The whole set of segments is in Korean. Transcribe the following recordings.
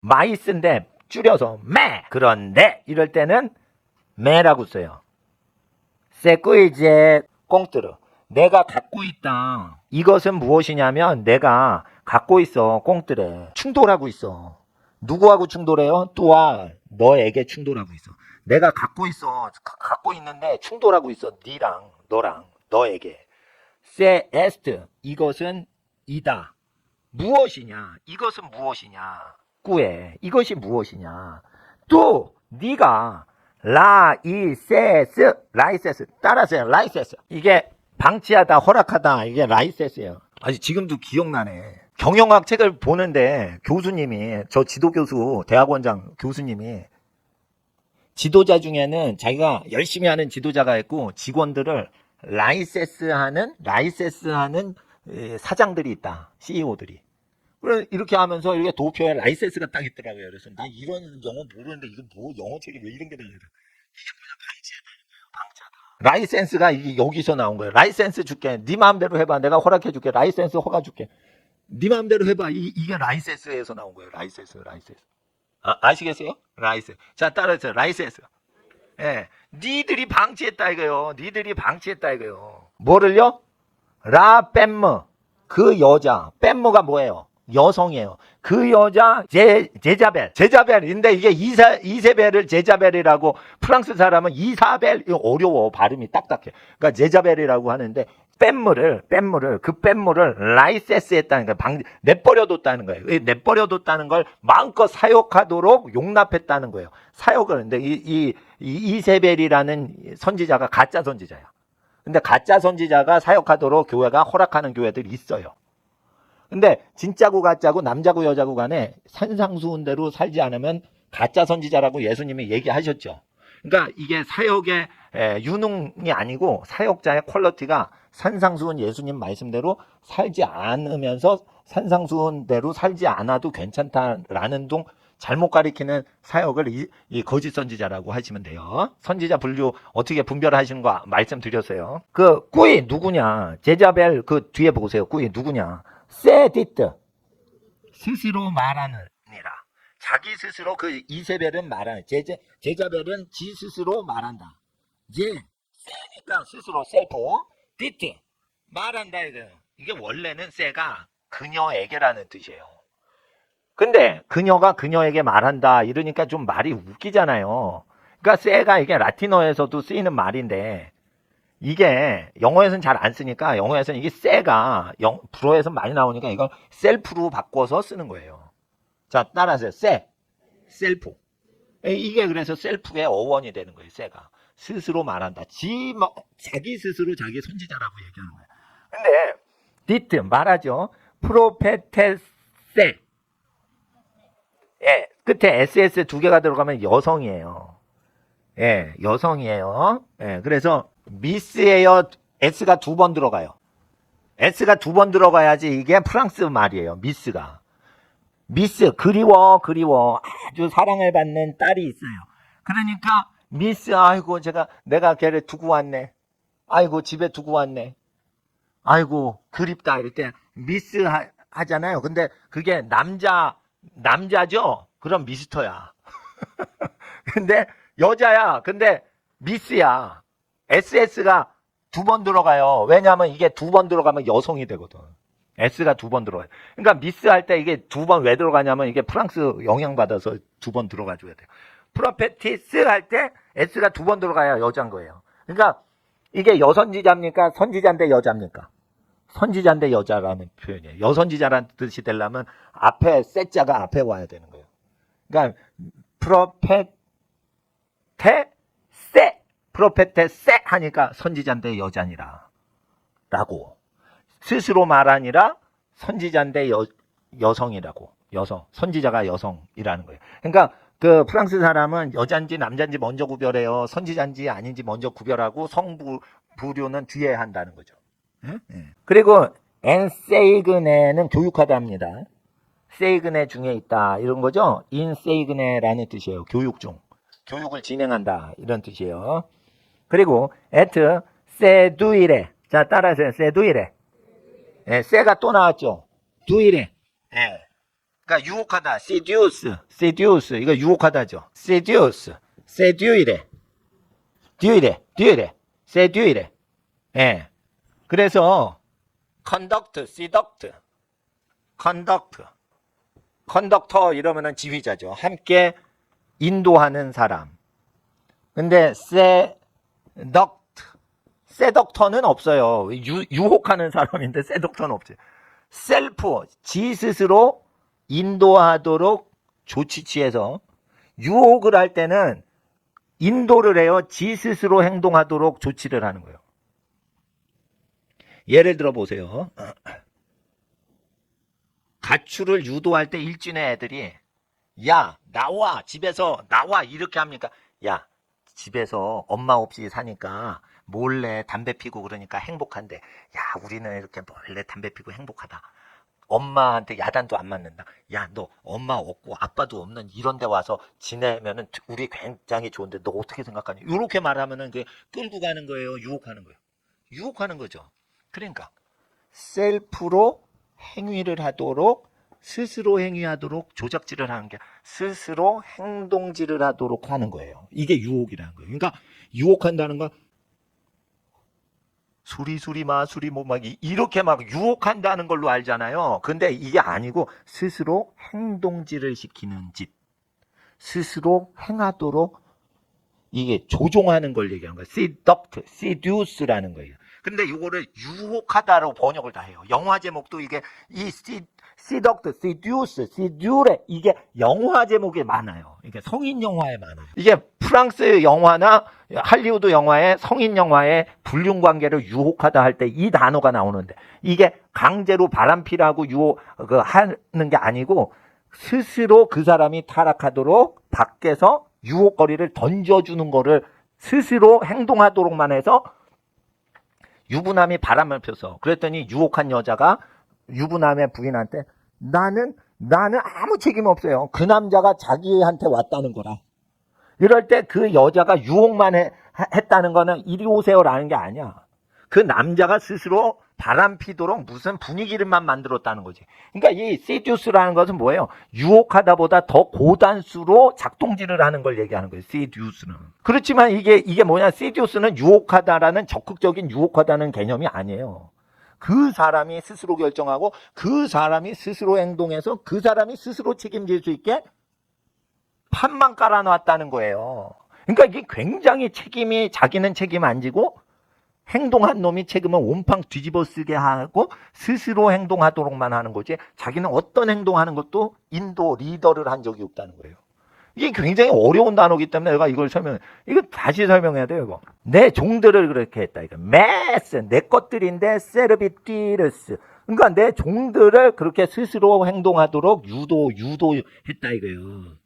마이스인데 줄여서 매. 그런데 이럴 때는 매라고 써요. 세꾸이제 꽁뜨르. 내가 갖고 있다. 이것은 무엇이냐면 내가 갖고 있어. 꽁뜨레. 충돌하고 있어. 누구하고 충돌해요? 또한 너에게 충돌하고 있어. 내가 갖고 있어. 갖고 있는데 충돌하고 있어. 니랑 너랑 너에게. 세 에스트. 이것은 이다. 무엇이냐? 이것은 무엇이냐? 꾸에. 이것이 무엇이냐? 또 네가 라이세스 따라서요. 라이세스. 이게 방치하다, 허락하다. 이게 라이세스예요. 아니 지금도 기억나네. 경영학 책을 보는데 교수님이 저 지도교수 대학원장 교수님이 지도자 중에는 자기가 열심히 하는 지도자가 있고 직원들을 라이세스하는 사장들이 있다. CEO들이. 이렇게 하면서 이렇게 도표에 라이센스가 딱 있더라고요. 그래서 나 이런 영어 모르는데 이거 뭐 영어 책이 왜 이런 게 나오더라. 이게 뭐냐 방치하다. 라이센스가 이게 여기서 나온 거예요. 라이센스 줄게. 네 마음대로 해봐. 내가 허락해 줄게. 라이센스 허가 줄게. 네 마음대로 해봐. 이게 라이센스에서 나온 거예요. 라이센스. 아시겠어요? 라이센스. 자 따라서 라이센스. 예, 니들이 방치했다 이거요. 니들이 방치했다 이거요. 뭐를요? 라 뺨머. 그 여자. 뺨머가 뭐예요? 여성이에요. 그 여자 제자벨인데 이게 이세벨을 제자벨이라고 프랑스 사람은 이사벨 어려워 발음이 딱딱해. 그러니까 제자벨이라고 하는데 뺨물을 그 뺨물을 라이세스했다는 거예요. 내버려뒀다는 거예요. 내버려뒀다는 걸 마음껏 사역하도록 용납했다는 거예요. 사역을. 근데 이 이세벨이라는 선지자가 가짜 선지자야. 근데 가짜 선지자가 사역하도록 교회가 허락하는 교회들이 있어요. 근데 진짜고 가짜고 남자고 여자고 간에 산상수훈대로 살지 않으면 가짜 선지자라고 예수님이 얘기하셨죠. 그러니까 이게 사역의 유능이 아니고 사역자의 퀄리티가 산상수훈 예수님 말씀대로 살지 않으면서 산상수훈대로 살지 않아도 괜찮다라는 둥 잘못 가리키는 사역을 이 거짓 선지자라고 하시면 돼요. 선지자 분류 어떻게 분별하시는 거 말씀드렸어요. 그 꾸이 누구냐? 제자벨 그 뒤에 보세요. 꾸이 누구냐? 세디트 스스로 말하느니라. 자기 스스로 그 이세벨은 말하는 제자벨은 지 스스로 말한다. 세니까 스스로 셀프 디트 말한다 이거예요. 이게 원래는 세가 그녀에게라는 뜻이에요. 근데 그녀가 그녀에게 말한다 이러니까 좀 말이 웃기잖아요. 그러니까 세가 이게 라틴어에서도 쓰이는 말인데 이게 영어에서는 잘 안 쓰니까 영어에서는 이게 세가 불어에서 많이 나오니까 이걸 셀프로 바꿔서 쓰는 거예요. 자 따라하세요. 셀프. 이게 그래서 셀프의 어원이 되는 거예요. 세가 스스로 말한다. 자기 스스로 자기 선지자라고 얘기하는 거예요. 근데 디트 말하죠. 프로페테세. 예, 끝에 SS 두 개가 들어가면 여성이에요. 예, 여성이에요. 예, 그래서 미스예요. S가 두 번 들어가요. S가 두 번 들어가야지 이게 프랑스 말이에요. 미스가. 미스, 그리워. 아주 사랑을 받는 딸이 있어요. 그러니까 미스, 아이고 내가 걔를 두고 왔네. 아이고 집에 두고 왔네. 아이고 그립다 이럴 때 미스 하잖아요. 근데 그게 남자죠? 그럼 미스터야. 근데 여자야. 근데 미스야. SS가 두 번 들어가요. 왜냐하면 이게 두 번 들어가면 여성이 되거든. S가 두 번 들어가요. 그러니까 미스 할 때 이게 두 번 왜 들어가냐면 이게 프랑스 영향받아서 두 번 들어가줘야 돼요. 프로페티스 할 때 S가 두 번 들어가야 여자인 거예요. 그러니까 이게 여선지자입니까? 선지자인데 여자입니까? 선지자인데 여자라는 표현이에요. 여선지자라는 뜻이 되려면 앞에 세자가 앞에 와야 되는 거예요. 그러니까 프로페테세 하니까 선지자인데 여자니라 라고. 스스로 말하니라 선지자인데 여성이라고. 선지자가 여성이라는 거예요. 그러니까 그 프랑스 사람은 여자인지 남자인지 먼저 구별해요. 선지자인지 아닌지 먼저 구별하고 성부류는 뒤에 한다는 거죠. 그리고 엔세이그네는 교육하다 합니다. 세이그네 중에 있다 이런 거죠. 인세이그네라는 뜻이에요. 교육 중. 교육을 진행한다 이런 뜻이에요. 그리고 에트 세두이레. 자 따라하세요. 세두이레. 예, 세가 또 나왔죠. 두이레. 예. 그러니까 유혹하다. seduce. 이거 유혹하다죠. seduce이래. seduce이래. 예. 그래서 conductor 이러면은 지휘자죠. 함께 인도하는 사람. 근데 seductor는 없어요. 유혹하는 사람인데 seductor는 없어요. 셀프, 지 스스로 인도하도록 조치 취해서 유혹을 할 때는 인도를 해요. 지 스스로 행동하도록 조치를 하는 거예요. 예를 들어 보세요. 가출을 유도할 때 일진의 애들이 야 나와 집에서 나와 이렇게 합니까? 야 집에서 엄마 없이 사니까 몰래 담배 피고 그러니까 행복한데 야 우리는 이렇게 몰래 담배 피고 행복하다. 엄마한테 야단도 안 맞는다. 야 너 엄마 없고 아빠도 없는 이런 데 와서 지내면은 우리 굉장히 좋은데 너 어떻게 생각하니? 이렇게 말하면은 그 끌고 가는 거예요. 유혹하는 거예요. 유혹하는 거죠. 그러니까 셀프로 행위를 하도록 스스로 행위하도록 조작질을 하는 게 스스로 행동질을 하도록 하는 거예요. 이게 유혹이라는 거예요. 그러니까 유혹한다는 건 수리 마수리 뭐 막 이렇게 막 유혹한다는 걸로 알잖아요. 근데 이게 아니고 스스로 행동질을 시키는 짓, 스스로 행하도록 이게 조종하는 걸 얘기하는 거예요. seduce라는 거예요. 근데 이거를 유혹하다로 번역을 다 해요. 영화 제목도 이게 이 seduce 이게 영화 제목에 많아요. 이게 성인 영화에 많아요. 이게 프랑스 영화나 할리우드 영화에 성인 영화에 불륜 관계를 유혹하다 할 때 이 단어가 나오는데 이게 강제로 바람피라고 하는 게 아니고 스스로 그 사람이 타락하도록 밖에서 유혹거리를 던져주는 거를 스스로 행동하도록만 해서 유부남이 바람을 펴서 그랬더니 유혹한 여자가 유부남의 부인한테 나는 아무 책임 없어요. 그 남자가 자기한테 왔다는 거라. 이럴 때 그 여자가 유혹만 했다는 거는 이리 오세요라는 게 아니야. 그 남자가 스스로 바람 피도록 무슨 분위기를만 만들었다는 거지. 그러니까 이 seduce라는 것은 뭐예요? 유혹하다보다 더 고단수로 작동질을 하는 걸 얘기하는 거예요. seduce는. 그렇지만 이게 뭐냐? seduce는 유혹하다라는 적극적인 유혹하다는 개념이 아니에요. 그 사람이 스스로 결정하고 그 사람이 스스로 행동해서 그 사람이 스스로 책임질 수 있게 판만 깔아놨다는 거예요. 그러니까 이게 굉장히 자기는 책임 안 지고 행동한 놈이 책임을 온팡 뒤집어 쓰게 하고 스스로 행동하도록만 하는 거지 자기는 어떤 행동하는 것도 리더를 한 적이 없다는 거예요. 이게 굉장히 어려운 단어이기 때문에 내가 이거 다시 설명해야 돼요. 이거. 내 종들을 그렇게 했다. 이거 메스 내 것들인데 세르비티르스 그러니까 내 종들을 그렇게 스스로 행동하도록 유도했다 이거예요.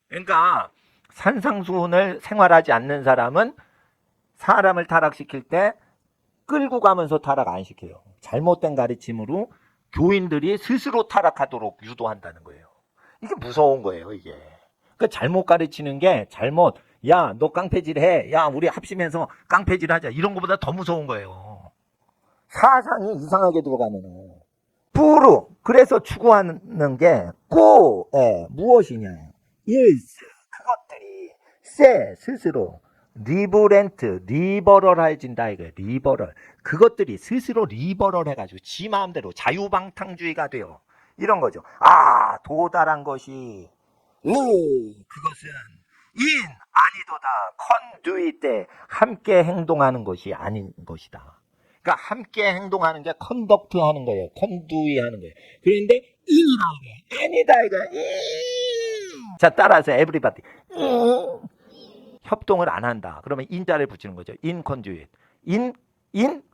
그러니까 산상수훈을 생활하지 않는 사람은 사람을 타락시킬 때 끌고 가면서 타락 안 시켜요. 잘못된 가르침으로 교인들이 스스로 타락하도록 유도한다는 거예요. 이게 무서운 거예요, 이게. 그러니까 잘못 가르치는 게 야, 너 깡패질 해. 야, 우리 합심해서 깡패질 하자. 이런 것보다 더 무서운 거예요. 사상이 이상하게 들어가면은. 부르. 그래서 추구하는 게 무엇이냐. 그것들이 스스로. 리버럴해진다 이거예요. 리버럴. 그것들이 스스로 리버럴 해가지고 지 마음대로 자유방탕주의가 돼요. 이런 거죠. 도달한 것이 그것은 아니도다. 컨듀이때 함께 행동하는 것이 아닌 것이다. 그러니까 함께 행동하는 게 컨덕트 하는 거예요. 컨듀이 하는 거예요. 그런데 아니다 이거. 자 따라서 에브리바디. 협동을 안 한다. 그러면 인자를 붙이는 거죠. 인컨듀잇.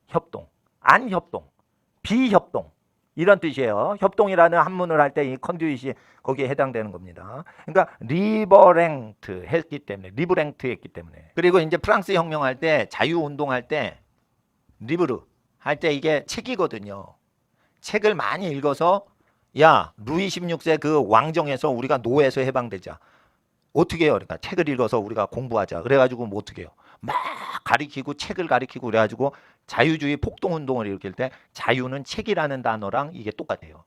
협동. 안 협동. 비협동. 이런 뜻이에요. 협동이라는 한문을 할 때 이 컨듀잇이 거기에 해당되는 겁니다. 그러니까 리브랭트 했기 때문에 그리고 이제 프랑스 혁명할 때 자유운동할 때 리브르 할 때 이게 책이거든요. 책을 많이 읽어서 루이 16세 그 왕정에서 우리가 노예에서 해방되자. 어떻게 해요? 그러니까 책을 읽어서 우리가 공부하자. 그래가지고 뭐 어떻게 해요? 막 가리키고 책을 가리키고 그래가지고 자유주의 폭동운동을 일으킬 때 자유는 책이라는 단어랑 이게 똑같아요.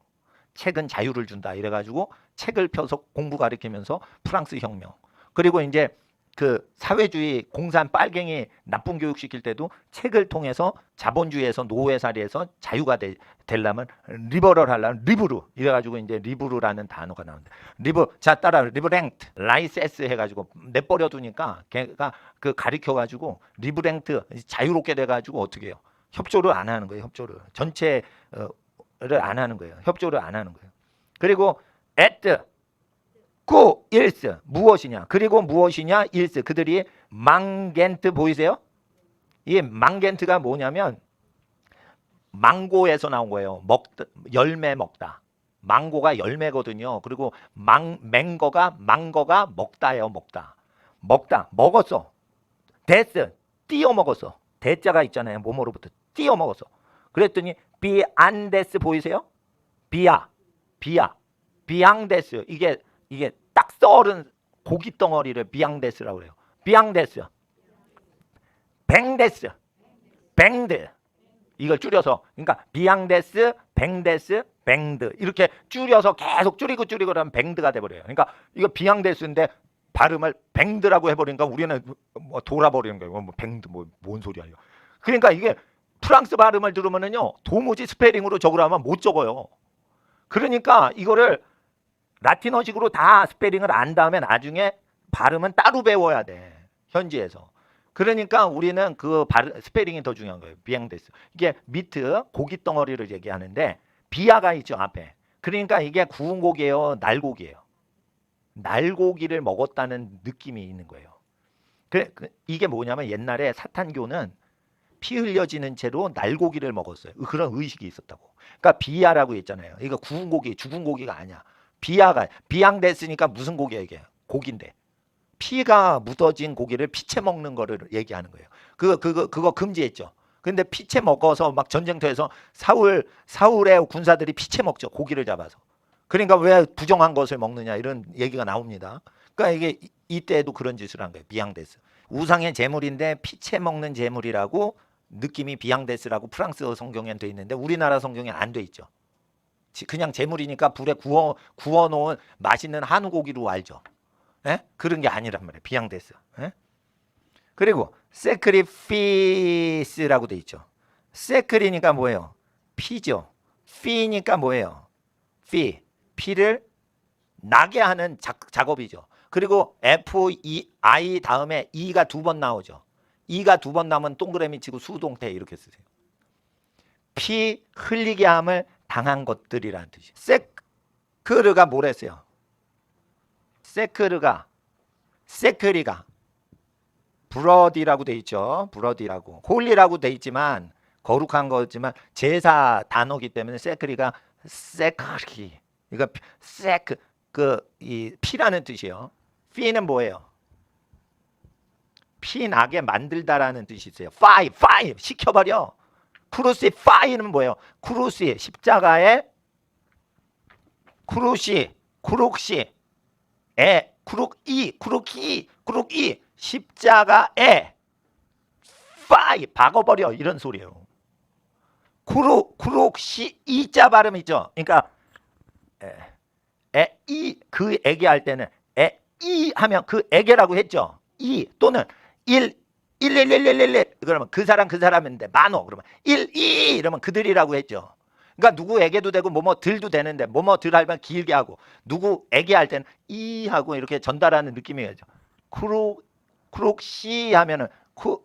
책은 자유를 준다 이래가지고 책을 펴서 공부 가르치면서 프랑스 혁명. 그리고 이제 그 사회주의 공산 빨갱이 나쁜 교육 시킬 때도 책을 통해서 자본주의에서 노예살이에서 자유가 되려면 리버럴 하려면 리브르 이래가지고 이제 리브르라는 단어가 나오는데 자 따라 리브랭트 라이세스 해가지고 내버려 두니까 걔가 그 가르쳐가지고 리브랭트 자유롭게 돼가지고 어떻게 해요? 협조를 안 하는 거예요. 협조를 전체를 안 하는 거예요. 협조를 안 하는 거예요. 그리고 at 꾸 일스 무엇이냐? 그리고 무엇이냐? 일스 그들이 망겐트 보이세요? 이 망겐트가 뭐냐면 망고에서 나온 거예요. 열매 먹다. 망고가 열매거든요. 그리고 망거가 먹다예요. 먹다 먹었어. 데스 띄어 먹었어. 대자가 있잖아요. 뭐뭐로부터 띄어 먹었어. 그랬더니 비안데스 보이세요? 비앙데스 이게 딱 썰은 고기 덩어리를 비앙데스라고 해요. 비앙데스, 뱅데스, 뱅드 이걸 줄여서 그러니까 비앙데스, 뱅데스, 뱅드 이렇게 줄여서 계속 줄이고 하면 뱅드가 돼버려요. 그러니까 이거 비앙데스인데 발음을 뱅드라고 해버리니까 우리는 뭐 돌아버리는 거예요. 뭐 뱅드 뭔 소리야 이거. 그러니까 이게 프랑스 발음을 들으면은요 도무지 스페링으로 적으라면 못 적어요. 그러니까 이거를 라틴어식으로 다 스페링을 안 다음에 나중에 발음은 따로 배워야 돼. 현지에서. 그러니까 우리는 그 스페링이 더 중요한 거예요. 비앙데스. 이게 미트 고기 덩어리를 얘기하는데 비아가 있죠 앞에. 그러니까 이게 구운 고기예요, 날고기예요. 날고기를 먹었다는 느낌이 있는 거예요. 이게 뭐냐면 옛날에 사탄교는 피 흘려지는 채로 날고기를 먹었어요. 그런 의식이 있었다고. 그러니까 비아라고 했잖아요. 이거 구운 고기, 죽은 고기가 아니야. 비앙됐으니까 무슨 고기야 이게? 고기인데. 피가 묻어진 고기를 피채 먹는 거를 얘기하는 거예요. 그거 금지했죠. 근데 피채 먹어서 막 전쟁터에서 사울의 군사들이 피채 먹죠. 고기를 잡아서. 그러니까 왜 부정한 것을 먹느냐 이런 얘기가 나옵니다. 그러니까 이게 이때도 그런 짓을 한 거예요. 비앙데스. 우상의 제물인데 피채 먹는 제물이라고 느낌이 비앙데스라고 프랑스어 성경에 돼 있는데 우리나라 성경에 안 돼 있죠. 그냥 제물이니까 불에 구워놓은 맛있는 한우 고기로 알죠. 에? 그런 게 아니란 말이에요. 비앙데스. 에? 그리고 세크리피스라고 돼 있죠. 세크리니까 뭐예요? 피죠. 피니까 뭐예요? 피를 나게 하는 작업이죠. 그리고 FEI 다음에 E가 2번 나오죠. E가 2번 나오면 동그라미 치고 수동태 이렇게 쓰세요. 피 흘리게 함을 당한 것들이라는 뜻이에요. 세크르가 뭐랬어요? 세크리가 브러디라고 돼 있죠. 브러디라고. 홀리라고 돼 있지만 거룩한 거지만 제사 단어기 때문에 세크리가 세크리. 이거 이 피라는 뜻이에요. 피는 뭐예요? 피 나게 만들다라는 뜻이 있어요. 파이 시켜버려. 크루시파이는 뭐예요? 크루시 십자가에 크룩이 십자가에 파이 박아버려 이런 소리예요. 크룩시 이자 발음이죠. 그러니까 그 에게 할 때는 이 하면 그 에게라고 했죠. 이 또는 1 그러면 그 사람인데 만호 그러면 2 이러면 그들이라고 했죠. 그러니까 누구에게도 되고 뭐뭐들도 되는데 뭐뭐들 하면 길게 하고 누구에게 할 때는 이 하고 이렇게 전달하는 느낌이죠. 크룩시 하면은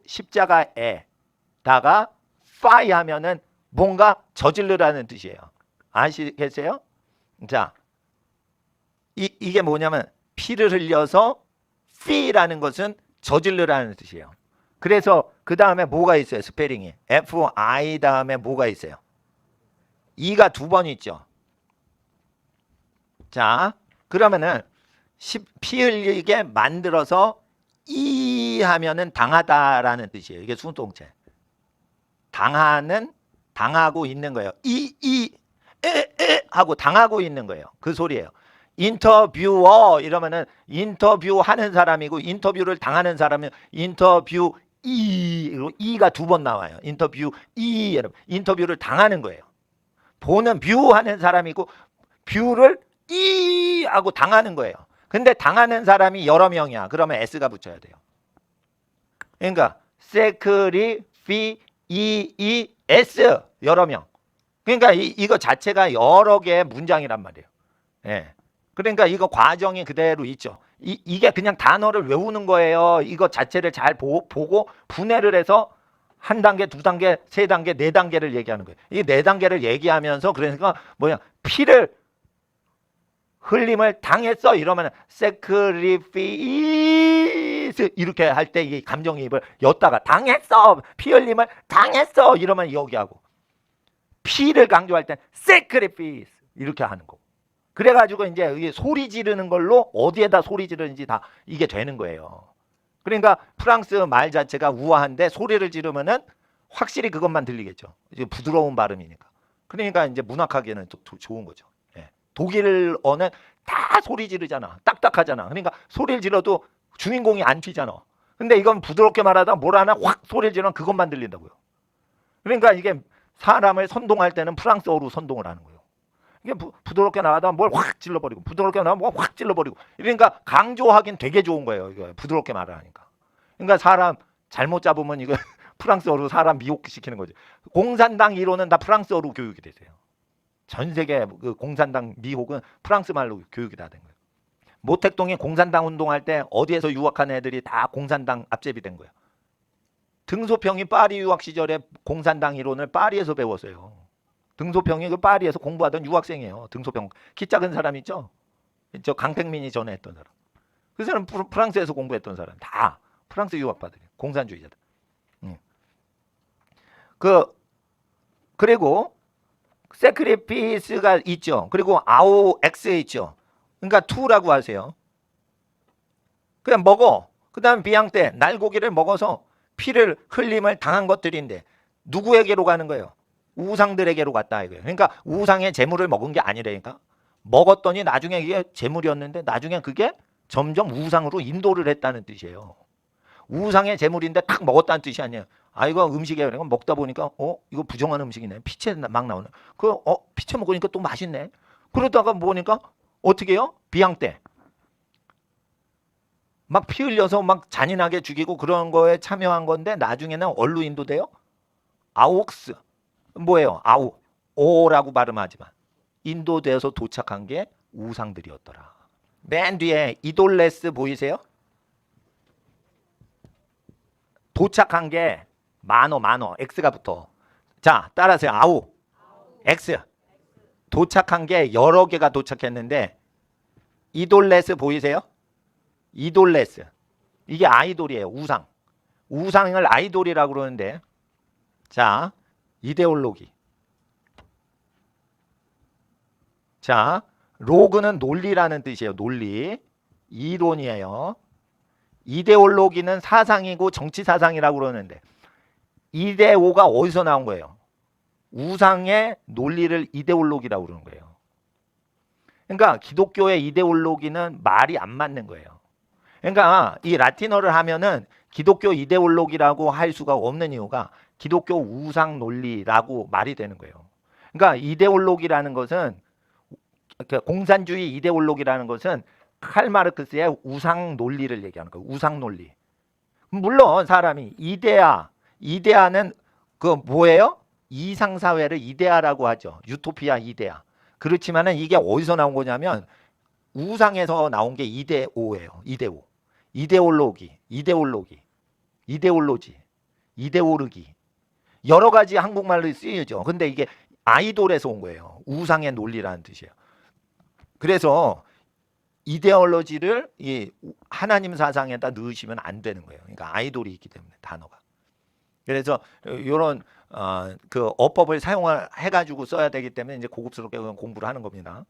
십자가에다가 파이 하면은 뭔가 저질르라는 뜻이에요. 아시겠어요? 자, 이게 뭐냐면 피를 흘려서 피라는 것은 저질르라는 뜻이에요. 그래서 그 다음에 뭐가 있어요? 스페링이 FI 다음에 뭐가 있어요? E가 2번 있죠. 자, 그러면은 피 흘리게 만들어서 이 하면은 당하다라는 뜻이에요. 이게 수동태. 당하고 있는 거예요. 하고 당하고 있는 거예요. 그 소리예요. 인터뷰어 이러면은 인터뷰하는 사람이고 인터뷰를 당하는 사람은 인터뷰 이가 2번 나와요. 인터뷰 여러분 인터뷰를 당하는 거예요. 보는 뷰하는 사람이고 뷰를 이 하고 당하는 거예요. 근데 당하는 사람이 여러 명이야. 그러면 S가 붙여야 돼요. 그러니까 sacrifice 여러 명. 그러니까 이거 자체가 여러 개의 문장이란 말이에요. 예. 그러니까 이거 과정이 그대로 있죠. 이게 그냥 단어를 외우는 거예요. 이거 자체를 잘 보고 분해를 해서 한 단계, 두 단계, 세 단계, 네 단계를 얘기하는 거예요. 이 네 단계를 얘기하면서 그러니까 뭐야? 피를 흘림을 당했어 이러면 sacrifice 이렇게 할 때 이 감정이입을 였다가 당했어 피 흘림을 당했어 이러면 여기 하고 피를 강조할 때 sacrifice 이렇게 하는 거고 그래가지고 이제 이게 소리 지르는 걸로 어디에다 소리 지르는지 다 이게 되는 거예요. 그러니까 프랑스 말 자체가 우아한데 소리를 지르면은 확실히 그것만 들리겠죠. 이제 부드러운 발음이니까. 그러니까 이제 문학하기에는 좋은 거죠. 독일어는 다 소리 지르잖아. 딱딱하잖아. 그러니까 소리를 질러도 주인공이 안 튀잖아. 근데 이건 부드럽게 말하다 뭘 하나 확 소리를 지르면 그것만 들린다고요. 그러니까 이게 사람을 선동할 때는 프랑스어로 선동을 하는 거예요. 이게 부드럽게 나가다 뭘 확 질러버리고 부드럽게 나가면 뭘 확 질러버리고 그러니까 강조하긴 되게 좋은 거예요. 이거 부드럽게 말을 하니까. 그러니까 사람 잘못 잡으면 이거 프랑스어로 사람 미혹시키는 거죠. 공산당 이론은 다 프랑스어로 교육이 되세요. 전 세계 그 공산당 미혹은 프랑스 말로 교육이 다 된 거예요. 모택동이 공산당 운동할 때 어디에서 유학한 애들이 다 공산당 앞제비 된 거예요. 등소평이 파리 유학 시절에 공산당 이론을 파리에서 배웠어요. 등소평이 그 파리에서 공부하던 유학생이에요. 등소평 키 작은 사람 있죠? 저 강택민이 전에 했던 사람. 그 사람 프랑스에서 공부했던 사람 다 프랑스 유학파들이에요. 공산주의자들. 그리고 sacrifice가 있죠. 그리고 AOX 있죠. 그러니까 to라고 하세요. 그냥 먹어. 그 다음 비양 때 날고기를 먹어서 피를 흘림을 당한 것들인데 누구에게로 가는 거예요? 우상들에게로 갔다 이거예요. 그러니까 우상의 재물을 먹은 게 아니라니까. 먹었더니 나중에 이게 재물이었는데 나중에 그게 점점 우상으로 인도를 했다는 뜻이에요. 우상의 재물인데 딱 먹었다는 뜻이 아니에요. 아 이거 음식이에요. 그러니까 먹다 보니까 이거 부정한 음식이네. 피채 막 나오네. 피채 먹으니까 또 맛있네. 그러다가 보니까 어떻게 해요? 비양 때 막 피 흘려서 막 잔인하게 죽이고 그런 거에 참여한 건데 나중에는 얼로 인도돼요? 아옥스 뭐예요? 오라고 발음하지만 인도돼서 도착한 게 우상들이었더라. 맨 뒤에 이돌레스 보이세요? 도착한 게 만어 X가 붙어. 자 따라하세요. X 도착한 게 여러 개가 도착했는데 이돌레스 보이세요? 이돌레스 이게 아이돌이에요. 우상을 아이돌이라고 그러는데 자 이데올로기 자 로그는 논리라는 뜻이에요. 논리 이론이에요. 이데올로기는 사상이고 정치 사상이라고 그러는데 이데오가 어디서 나온 거예요? 우상의 논리를 이데올로기라고 그러는 거예요. 그러니까 기독교의 이데올로기는 말이 안 맞는 거예요. 그러니까 이 라틴어를 하면은 기독교 이데올로기라고 할 수가 없는 이유가 기독교 우상 논리라고 말이 되는 거예요. 그러니까 이데올로기라는 것은 공산주의 이데올로기라는 것은 칼마르크스의 우상 논리를 얘기하는 거예요. 우상 논리. 물론 사람이 이데아는 그 뭐예요? 이상 사회를 이데아라고 하죠. 유토피아 이데아. 그렇지만은 이게 어디서 나온 거냐면 우상에서 나온 게 이데오예요. 이데올로지, 이데올로기. 여러 가지 한국말로 쓰이죠. 근데 이게 아이돌에서 온 거예요. 우상의 논리라는 뜻이에요. 그래서 이데올로지를 이 하나님 사상에다 넣으시면 안 되는 거예요. 그러니까 아이돌이 있기 때문에 단어가. 그래서 이런 그 어법을 사용해 가지고 써야 되기 때문에 이제 고급스럽게 공부를 하는 겁니다.